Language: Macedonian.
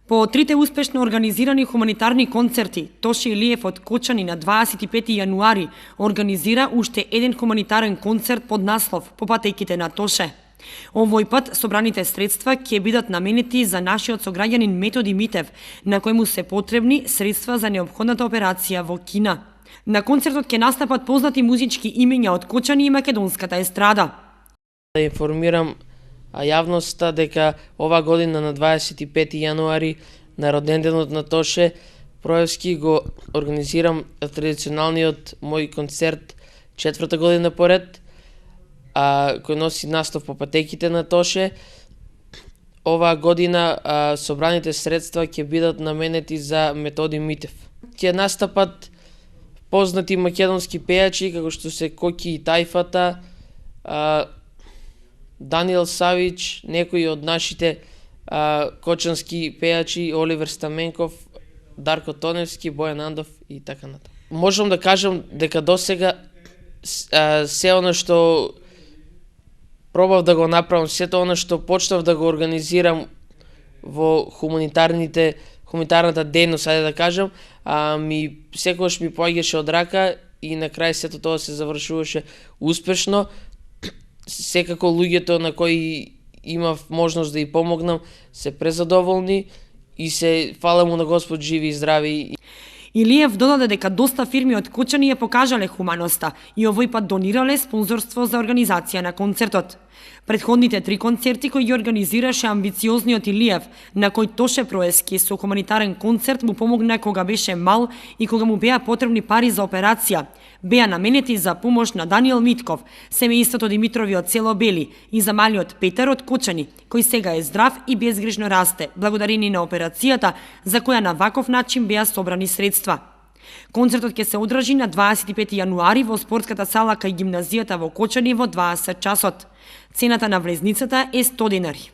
По трите успешно организирани хуманитарни концерти, Тоше Илиев од Кочани на 25 јануари организира уште еден хуманитарен концерт под наслов "По патејките на Тоше". Овој пат собраните средства ќе бидат наменети за нашиот сограѓанин Методи Митев, на кој му се потребни средства за неопходната операција во Кина. На концертот ќе настапат познати музички имења од Кочани и македонската естрада. Да информирам јавноста дека ова година на 25 јануари, на роденденот на Тоше Проевски, го организирам традиционалниот мој концерт четврта година поред, кој носи наслов "По патејките на Тоше". Оваа година собраните средства ќе бидат наменети за Методи Митев. Ќе настапат познати македонски пејачи како што се Коки и Тајфата, Даниел Савич, некои од нашите кочански пејачи, Оливер Стаменков, Дарко Тоневски, Бојан Андов и така натаму. Можам да кажам дека досега се она што пробав да го направам, сето она што почнав да го организирам во хуманитарната дејност, ајде да кажам, секогаш ми поаѓаше од рака и на крај сето тоа се завршуваше успешно. Секако луѓето на кои имав можност да ја помогнам се презадоволни и се фала му на Господ живи и здрави. Илиев додаде дека доста фирми од Кочани ја покажале хуманоста и овој пат донирале спонзорство за организација на концертот. Предходните 3 концерти кои ги организираше амбициозниот Илиев, на кој Тоше Проевски со хуманитарен концерт му помогна кога беше мал и кога му беа потребни пари за операција, беа наменети за помош на Даниел Митков, семејството Димитрови од село Бели и за малиот Петар од Кочани, кој сега е здрав и безгрижно расте, благодарение на операцијата за која на ваков начин беа собрани средства. Концертот ќе се одржи на 25 јануари во спортската сала кај гимназијата во Кочани во 20 часот. Цената на влезницата е 100 денари.